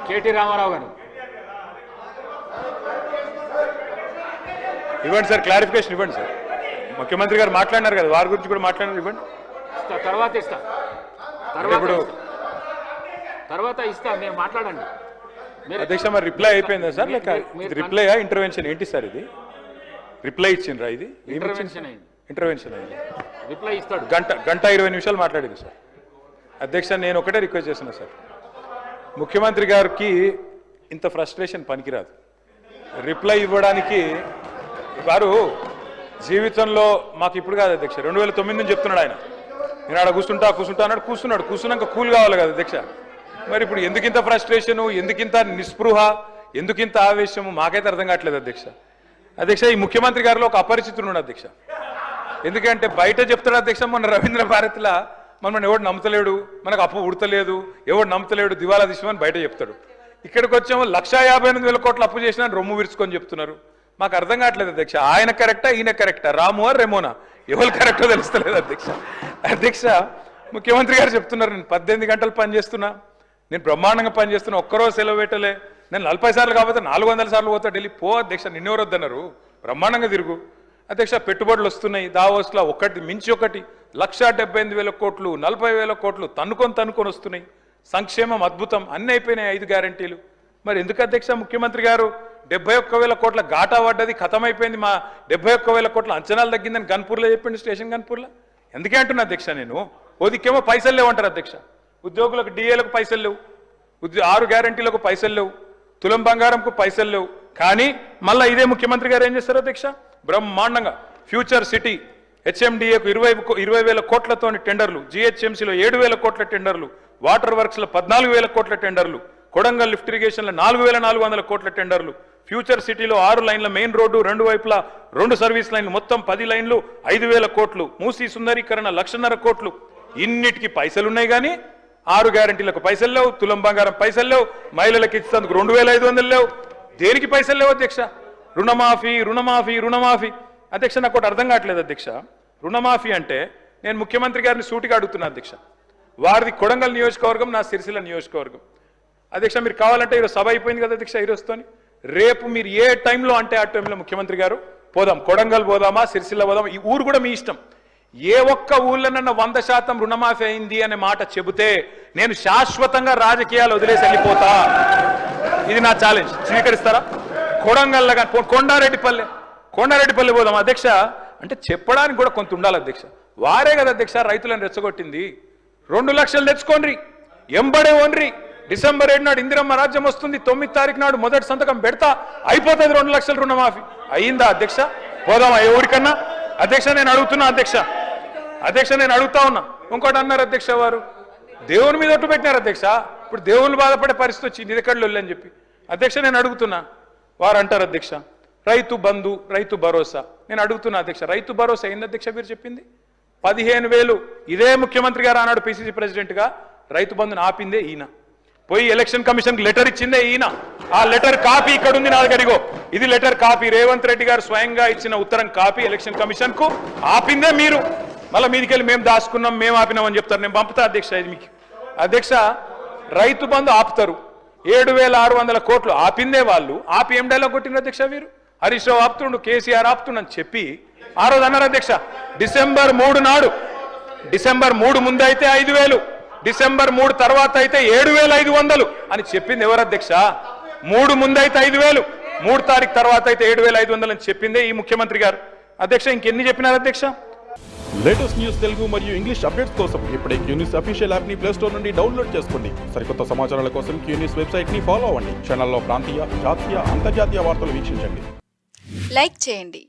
KT Ramarao గారు ఇవ్వండి sir, clarification ఇవ్వండి సార్. ముఖ్యమంత్రి గారు మాట్లాడినారు కదా, వారి గురించి కూడా మాట్లాడినారు, ఇవ్వండి. తర్వాత ఇస్తా మీరు మాట్లాడండి. అధ్యక్ష మరి రిప్లై అయిపోయిందా సార్, లేక రిప్లైయా ఇంటర్వెన్షన్ ఏంటి సార్? ఇది రిప్లై ఇచ్చిండ్రా? ఇది ఇంటర్వెన్షన్ అయింది. రిప్లై ఇస్తాడు. గంట 20 నిమిషాలు మాట్లాడింది సార్. అధ్యక్ష నేను ఒకటే రిక్వెస్ట్ చేస్తున్నా సార్, ముఖ్యమంత్రి గారికి ఇంత ఫ్రస్ట్రేషన్ పనికిరాదు. రిప్లై ఇవ్వడానికి వారు జీవితంలో మాకు ఇప్పుడు కాదు అధ్యక్ష, 2009 నుంచి చెప్తున్నాడు ఆయన. నేను ఆడ కూర్చుంటా అన్నాడు, కూర్చున్నాక కూల్ కావాలి కదా అధ్యక్ష. మరి ఇప్పుడు ఎందుకింత ఫ్రస్ట్రేషను, ఎందుకింత నిస్పృహ, ఎందుకింత ఆవేశము మాకైతే అర్థం కావట్లేదు అధ్యక్ష. ఈ ముఖ్యమంత్రి గారిలో ఒక అపరిచితుడు అధ్యక్ష. ఎందుకంటే బయట చెప్తాడు అధ్యక్ష, మన రవీంద్ర భారతిలా మనం ఎవడు నమ్మతలేడు, మనకు అప్పు ఉడతలేదు, ఎవడు నమ్మతలేడు, దివాలా తీసామని బయట చెప్తాడు. ఇక్కడికి వచ్చాము 1,58,000 కోట్ల అప్పు చేసినా రొమ్ము విరుచుకొని చెప్తున్నారు. మాకు అర్థం కావట్లేదు అధ్యక్ష, ఆయన కరెక్టా ఈయన కరెక్టా, రాము రెమోనా, ఎవరు కరెక్టో తెలుస్తలేదు అధ్యక్ష. ముఖ్యమంత్రి గారు చెప్తున్నారు నేను 18 గంటలు పనిచేస్తున్నా, నేను బ్రహ్మాండంగా పనిచేస్తున్నా, ఒక్కరోజు సెలవు పెట్టలే, నేను 40 సార్లు కాకపోతే 400 సార్లు పోతా ఢిల్లీ. పో అధ్యక్ష, నిన్నెవరు వద్దన్నారు, బ్రహ్మాండంగా తిరుగు అధ్యక్ష. పెట్టుబడులు వస్తున్నాయి దావోస్లో, ఒకటి మించి ఒకటి, 1,78,000 కోట్లు, 40,000 కోట్లు తన్నుకొని వస్తున్నాయి. సంక్షేమం అద్భుతం, అన్ని అయిపోయినాయి 5 గ్యారంటీలు. మరి ఎందుకు అధ్యక్ష ముఖ్యమంత్రి గారు 71,000 కోట్ల ఘాటా పడ్డది, ఖతమైపోయింది, మా 71,000 కోట్ల అంచనాలు తగ్గిందని గన్పూర్లో చెప్పింది, స్టేషన్ గన్పూర్లో. ఎందుకే అంటున్నా అధ్యక్ష నేను, ఓదికేమో పైసలు లేవు అంటారు అధ్యక్ష, ఉద్యోగులకు డిఏలకు పైసలు లేవు, 6 గ్యారంటీలకు పైసలు లేవు, తులం బంగారంకు పైసలు లేవు. కానీ మళ్ళీ ఇదే ముఖ్యమంత్రి గారు ఏం చేస్తారు అధ్యక్ష, బ్రహ్మాండంగా ఫ్యూచర్ సిటీ హెచ్ఎండిఏకు 20,000 కోట్లతో టెండర్లు, జిహెచ్ఎంసీలో 7,000 కోట్ల టెండర్లు, వాటర్ వర్క్స్లో 14,000 కోట్ల టెండర్లు, కొడంగల్ లిఫ్ట్ ఇరిగేషన్లో 4,400 కోట్ల టెండర్లు, ఫ్యూచర్ సిటీలో 6 లైన్ల మెయిన్ రోడ్డు, 2 వైపులా 2 సర్వీస్ లైన్లు, మొత్తం 10 లైన్లు, 5,000 కోట్లు, మూసీ సుందరీకరణ 1,50,000 కోట్లు. ఇన్నిటికి పైసలున్నాయి కానీ 6 గ్యారంటీలకు పైసలు లేవు, తులం బంగారం పైసలు లేవు, మహిళలకు ఇచ్చేందుకు 2,500 లేవు. దేనికి పైసలు లేవు అధ్యక్ష? రుణమాఫీ అధ్యక్ష. నాకు ఒకటి అర్థం కావట్లేదు అధ్యక్ష. రుణమాఫీ అంటే నేను ముఖ్యమంత్రి గారిని సూటిగా అడుగుతున్నా అధ్యక్ష, వారిది కొడంగల్ నియోజకవర్గం, నా సిరిసిల్ల నియోజకవర్గం. అధ్యక్ష మీరు కావాలంటే ఈరోజు సభ అయిపోయింది కదా అధ్యక్ష, ఈరోజుతోని రేపు మీరు ఏ టైంలో అంటే ఆ టైంలో ముఖ్యమంత్రి గారు పోదాం, కొడంగల్ పోదామా, సిరిసిల్ల పోదామా, ఈ ఊరు కూడా మీ ఇష్టం. ఏ ఒక్క ఊళ్ళోనన్నా 100% రుణమాఫీ అయింది అనే మాట చెబితే నేను శాశ్వతంగా రాజకీయాలు వదిలేసి వెళ్ళిపోతా. ఇది నా ఛాలెంజ్, స్వీకరిస్తారా? కొడంగల్లో కానీ కొండారెడ్డిపల్లి పోదాం అధ్యక్ష అంటే చెప్పడానికి కూడా కొంత ఉండాలి అధ్యక్ష. వారే కదా అధ్యక్ష రైతులను రెచ్చగొట్టింది. 2 లక్షలు తెచ్చుకోండి, ఎంబడే ఓన్రి, డిసెంబర్ 7 నాడు ఇందిరమ్మ రాజ్యం వస్తుంది, 9 తారీఖు నాడు మొదటి సంతకం పెడతా, అయిపోతుంది 2 లక్షల రుణమాఫీ. అయిందా అధ్యక్ష? పోదామా ఏ ఊరికన్నా? అధ్యక్ష నేను అడుగుతున్నా అధ్యక్ష నేను అడుగుతా ఉన్నా. ఇంకోటి అన్నారు అధ్యక్ష, వారు దేవుని మీద ఒట్టు పెట్టినారు అధ్యక్ష. ఇప్పుడు దేవుని బాధపడే పరిస్థితి వచ్చింది ఇదికడ్లు అని చెప్పి. అధ్యక్ష నేను అడుగుతున్నా, వారు అంటారు అధ్యక్ష రైతు బంధు, రైతు భరోసా. నేను అడుగుతున్నా అధ్యక్ష, రైతు భరోసా ఏంది అధ్యక్ష మీరు చెప్పింది? 15,000 ఇదే ముఖ్యమంత్రి గారు ఆనాడు పిసిసి ప్రెసిడెంట్గా రైతు బంధుని ఆపిందే ఈయన. పోయి ఎలక్షన్ కమిషన్కి లెటర్ ఇచ్చిందే ఈయన. ఆ లెటర్ కాపీ ఇక్కడ ఉంది నా దగ్గర, ఇది లెటర్ కాపీ, రేవంత్ రెడ్డి గారు స్వయంగా ఇచ్చిన ఉత్తరం కాపీ ఎలక్షన్ కమిషన్ కు. ఆపిందే మీరు, మళ్ళీ మీదికెళ్ళి మేము దాచుకున్నాం, మేము ఆపినామని చెప్తారు. నేను పంపుతా అధ్యక్ష ఇది మీకు. అధ్యక్ష రైతు బంధు ఆపుతారు, 7,600 కోట్లు ఆపిందే వాళ్ళు. ఆపి ఏం డైలాగ్ కొట్టిన అధ్యక్ష వీరు? హరీష్ రావు ఆపుతుండు, కేసీఆర్ ఆపుతుండని చెప్పి ఆ రోజు అన్నారు అధ్యక్ష. డిసెంబర్ 3 నాడు, డిసెంబర్ 3 ముందు అయితే 5,000, డిసెంబర్ 3 తర్వాత అయితే 7,500 అని చెప్పింది ఎవరు అధ్యక్ష? 3 ముందు అయితే 5,000, 3 తారీఖు తర్వాత అయితే 7,500 అని చెప్పిందే ఈ ముఖ్యమంత్రి గారు. అధ్యక్ష ఇంకెన్ని చెప్పినారు అధ్యక్ష? లేటెస్ట్ న్యూస్ తెలుగు మరియు ఇంగ్లీష్ అప్డేట్స్ కోసం ఇప్పుడే క్యూన్యూస్ అఫీషియల్ యాప్ ని ప్లే స్టోర్ నుండి డౌన్లోడ్ చేసుకోండి. సరికొత్త సమాచారాల కోసం క్యూన్యూస్ వెబ్సైట్ ని ఫాలో అవ్వండి. ఛానల్లో ప్రాంతీయ, జాతీయ, అంతర్జాతీయ వార్తలు వీక్షించండి. లైక్ చేయండి,